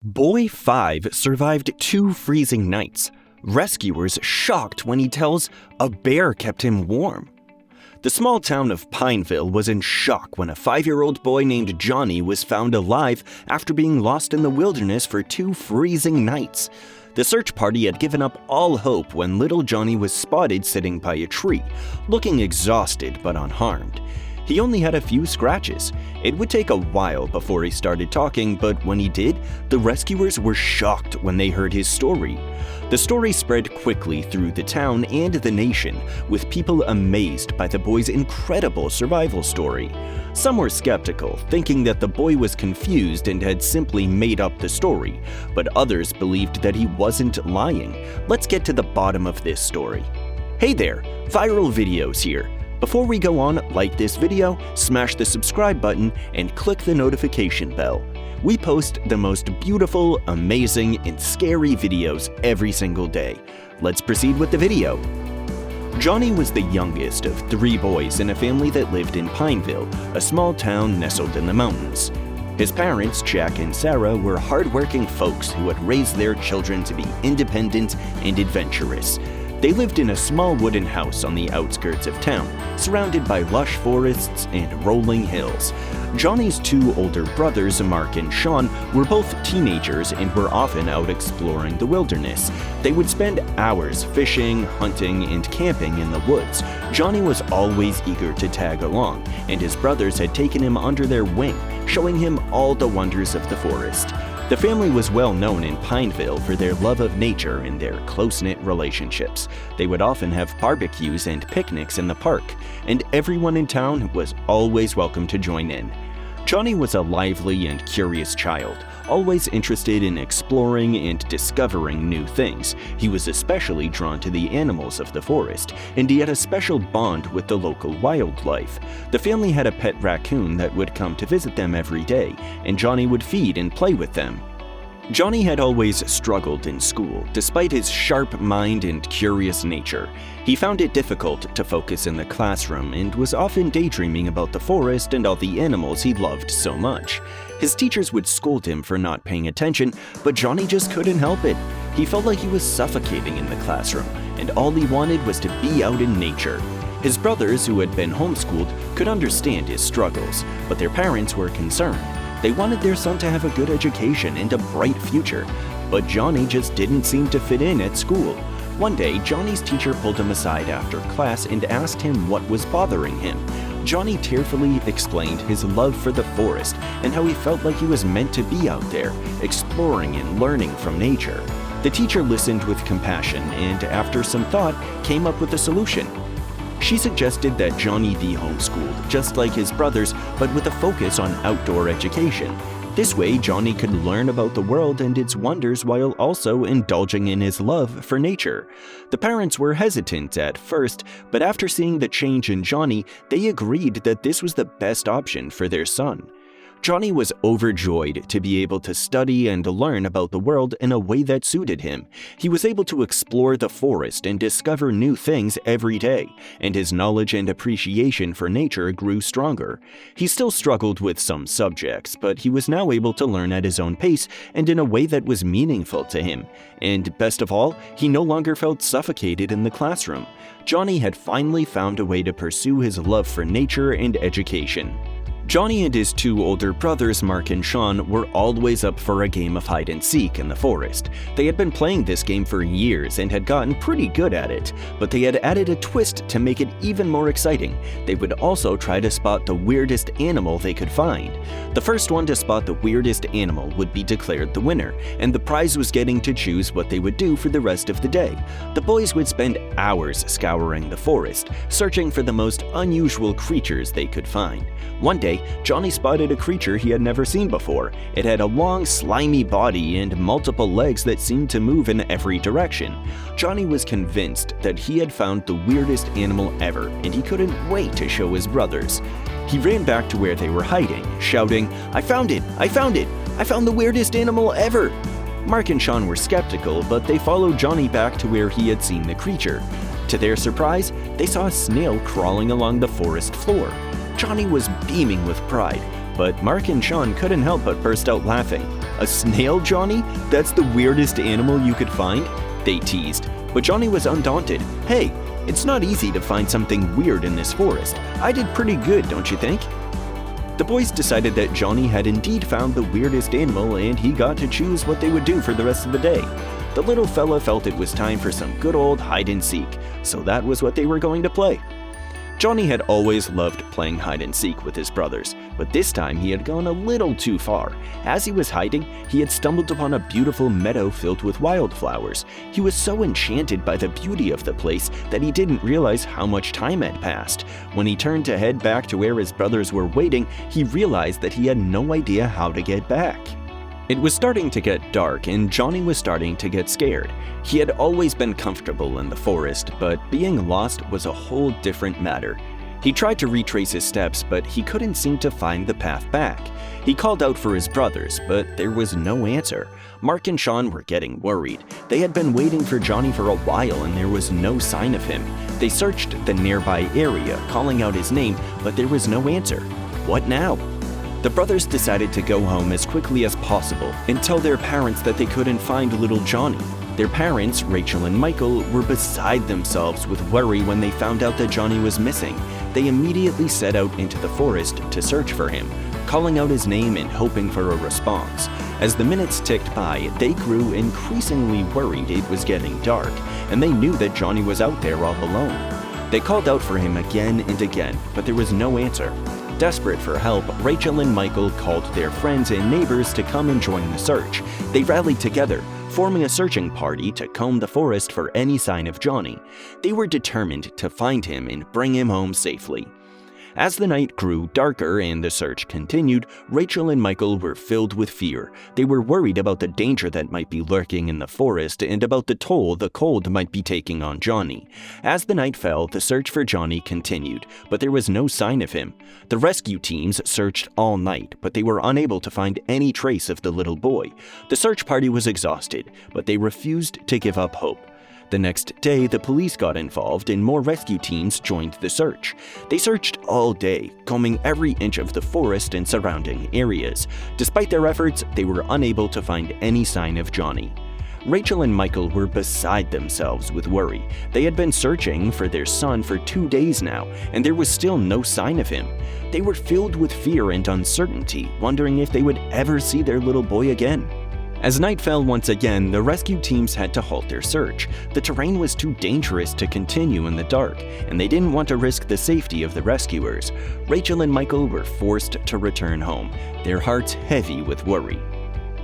Boy 5 survived 2 freezing nights. Rescuers shocked when he tells a bear kept him warm. The small town of Pineville was in shock when a 5-year-old boy named Johnny was found alive after being lost in the wilderness for 2 freezing nights. The search party had given up all hope when little Johnny was spotted sitting by a tree, looking exhausted but unharmed. He only had a few scratches. It would take a while before he started talking, but when he did, the rescuers were shocked when they heard his story. The story spread quickly through the town and the nation, with people amazed by the boy's incredible survival story. Some were skeptical, thinking that the boy was confused and had simply made up the story, but others believed that he wasn't lying. Let's get to the bottom of this story. Hey there, Viral Videos here. Before we go on, like this video, smash the subscribe button, and click the notification bell. We post the most beautiful, amazing, and scary videos every single day. Let's proceed with the video. Johnny was the youngest of 3 boys in a family that lived in Pineville, a small town nestled in the mountains. His parents, Jack and Sarah, were hardworking folks who had raised their children to be independent and adventurous. They lived in a small wooden house on the outskirts of town, surrounded by lush forests and rolling hills. Johnny's 2 older brothers, Mark and Sean, were both teenagers and were often out exploring the wilderness. They would spend hours fishing, hunting, and camping in the woods. Johnny was always eager to tag along, and his brothers had taken him under their wing, showing him all the wonders of the forest. The family was well known in Pineville for their love of nature and their close-knit relationships. They would often have barbecues and picnics in the park, and everyone in town was always welcome to join in. Johnny was a lively and curious child, always interested in exploring and discovering new things. He was especially drawn to the animals of the forest, and he had a special bond with the local wildlife. The family had a pet raccoon that would come to visit them every day, and Johnny would feed and play with them. Johnny had always struggled in school, despite his sharp mind and curious nature. He found it difficult to focus in the classroom and was often daydreaming about the forest and all the animals he loved so much. His teachers would scold him for not paying attention, but Johnny just couldn't help it. He felt like he was suffocating in the classroom, and all he wanted was to be out in nature. His brothers, who had been homeschooled, could understand his struggles, but their parents were concerned. They wanted their son to have a good education and a bright future, but Johnny just didn't seem to fit in at school. One day, Johnny's teacher pulled him aside after class and asked him what was bothering him. Johnny tearfully explained his love for the forest and how he felt like he was meant to be out there, exploring and learning from nature. The teacher listened with compassion and, after some thought, came up with a solution. She suggested that Johnny be homeschooled, just like his brothers, but with a focus on outdoor education. This way, Johnny could learn about the world and its wonders while also indulging in his love for nature. The parents were hesitant at first, but after seeing the change in Johnny, they agreed that this was the best option for their son. Johnny was overjoyed to be able to study and learn about the world in a way that suited him. He was able to explore the forest and discover new things every day, and his knowledge and appreciation for nature grew stronger. He still struggled with some subjects, but he was now able to learn at his own pace and in a way that was meaningful to him. And best of all, he no longer felt suffocated in the classroom. Johnny had finally found a way to pursue his love for nature and education. Johnny and his 2 older brothers, Mark and Sean, were always up for a game of hide-and-seek in the forest. They had been playing this game for years and had gotten pretty good at it, but they had added a twist to make it even more exciting. They would also try to spot the weirdest animal they could find. The first one to spot the weirdest animal would be declared the winner, and the prize was getting to choose what they would do for the rest of the day. The boys would spend hours scouring the forest, searching for the most unusual creatures they could find. One day, Johnny spotted a creature he had never seen before. It had a long, slimy body and multiple legs that seemed to move in every direction. Johnny was convinced that he had found the weirdest animal ever, and he couldn't wait to show his brothers. He ran back to where they were hiding, shouting, "I found it! I found it! I found the weirdest animal ever!" Mark and Sean were skeptical, but they followed Johnny back to where he had seen the creature. To their surprise, they saw a snail crawling along the forest floor. Johnny was beaming with pride. but Mark and Sean couldn't help but burst out laughing. "A snail, Johnny? That's the weirdest animal you could find?" they teased. But Johnny was undaunted. "Hey, it's not easy to find something weird in this forest. I did pretty good, don't you think?" The boys decided that Johnny had indeed found the weirdest animal and he got to choose what they would do for the rest of the day. The little fella felt it was time for some good old hide and seek, so that was what they were going to play. Johnny had always loved playing hide and seek with his brothers, but this time he had gone a little too far. As he was hiding, he had stumbled upon a beautiful meadow filled with wildflowers. He was so enchanted by the beauty of the place that he didn't realize how much time had passed. When he turned to head back to where his brothers were waiting, he realized that he had no idea how to get back. It was starting to get dark and Johnny was starting to get scared. He had always been comfortable in the forest, but being lost was a whole different matter. He tried to retrace his steps, but he couldn't seem to find the path back. He called out for his brothers, but there was no answer. Mark and Sean were getting worried. They had been waiting for Johnny for a while and there was no sign of him. They searched the nearby area, calling out his name, but there was no answer. What now? The brothers decided to go home as quickly as possible and tell their parents that they couldn't find little Johnny. Their parents, Rachel and Michael, were beside themselves with worry when they found out that Johnny was missing. They immediately set out into the forest to search for him, calling out his name and hoping for a response. As the minutes ticked by, they grew increasingly worried it was getting dark, and they knew that Johnny was out there all alone. They called out for him again and again, but there was no answer. Desperate for help, Rachel and Michael called their friends and neighbors to come and join the search. They rallied together, forming a searching party to comb the forest for any sign of Johnny. They were determined to find him and bring him home safely. As the night grew darker and the search continued, Rachel and Michael were filled with fear. They were worried about the danger that might be lurking in the forest and about the toll the cold might be taking on Johnny. As the night fell, the search for Johnny continued, but there was no sign of him. The rescue teams searched all night, but they were unable to find any trace of the little boy. The search party was exhausted, but they refused to give up hope. The next day, the police got involved and more rescue teams joined the search. They searched all day, combing every inch of the forest and surrounding areas. Despite their efforts, they were unable to find any sign of Johnny. Rachel and Michael were beside themselves with worry. They had been searching for their son for 2 days now, and there was still no sign of him. They were filled with fear and uncertainty, wondering if they would ever see their little boy again. As night fell once again, the rescue teams had to halt their search. The terrain was too dangerous to continue in the dark, and they didn't want to risk the safety of the rescuers. Rachel and Michael were forced to return home, their hearts heavy with worry.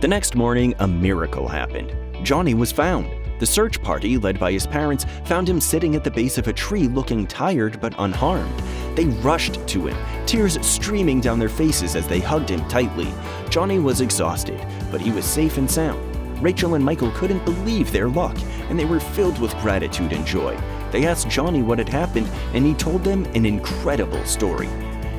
The next morning, a miracle happened. Johnny was found. The search party, led by his parents, found him sitting at the base of a tree looking tired but unharmed. They rushed to him, tears streaming down their faces as they hugged him tightly. Johnny was exhausted, but he was safe and sound. Rachel and Michael couldn't believe their luck, and they were filled with gratitude and joy. They asked Johnny what had happened, and he told them an incredible story.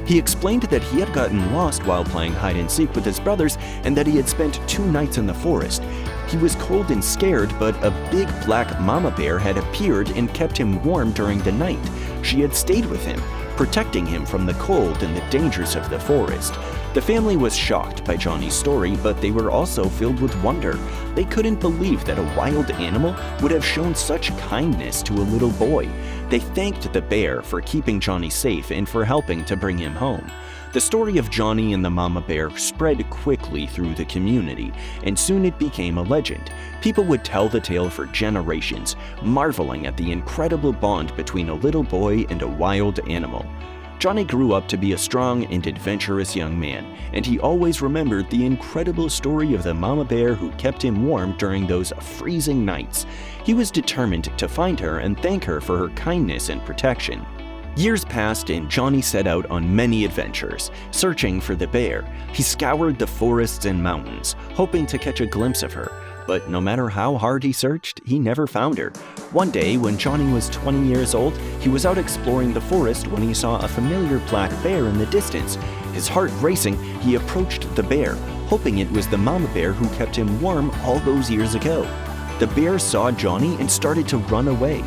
He explained that he had gotten lost while playing hide and seek with his brothers and that he had spent 2 nights in the forest. He was cold and scared, but a big black mama bear had appeared and kept him warm during the night. She had stayed with him, protecting him from the cold and the dangers of the forest. The family was shocked by Johnny's story, but they were also filled with wonder. They couldn't believe that a wild animal would have shown such kindness to a little boy. They thanked the bear for keeping Johnny safe and for helping to bring him home. The story of Johnny and the mama bear spread quickly through the community, and soon it became a legend. People would tell the tale for generations, marveling at the incredible bond between a little boy and a wild animal. Johnny grew up to be a strong and adventurous young man, and he always remembered the incredible story of the mama bear who kept him warm during those freezing nights. He was determined to find her and thank her for her kindness and protection. Years passed and Johnny set out on many adventures, searching for the bear. He scoured the forests and mountains, hoping to catch a glimpse of her. But no matter how hard he searched, he never found her. One day, when Johnny was 20 years old, he was out exploring the forest when he saw a familiar black bear in the distance. His heart racing, he approached the bear, hoping it was the mama bear who kept him warm all those years ago. The bear saw Johnny and started to run away.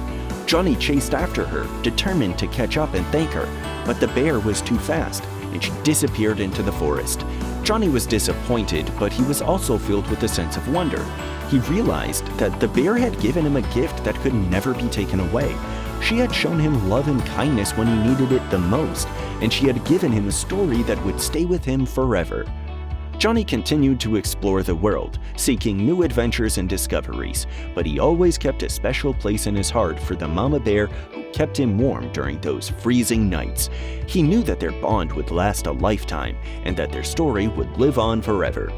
Johnny chased after her, determined to catch up and thank her, but the bear was too fast. and she disappeared into the forest. Johnny was disappointed, but he was also filled with a sense of wonder. He realized that the bear had given him a gift that could never be taken away. She had shown him love and kindness when he needed it the most, and she had given him a story that would stay with him forever. Johnny continued to explore the world, seeking new adventures and discoveries, but he always kept a special place in his heart for the mama bear who kept him warm during those freezing nights. He knew that their bond would last a lifetime and that their story would live on forever.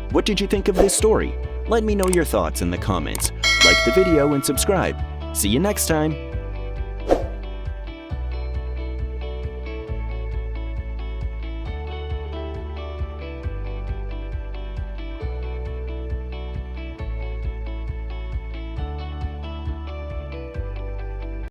What did you think of this story? Let me know your thoughts in the comments. Like the video and subscribe. See you next time!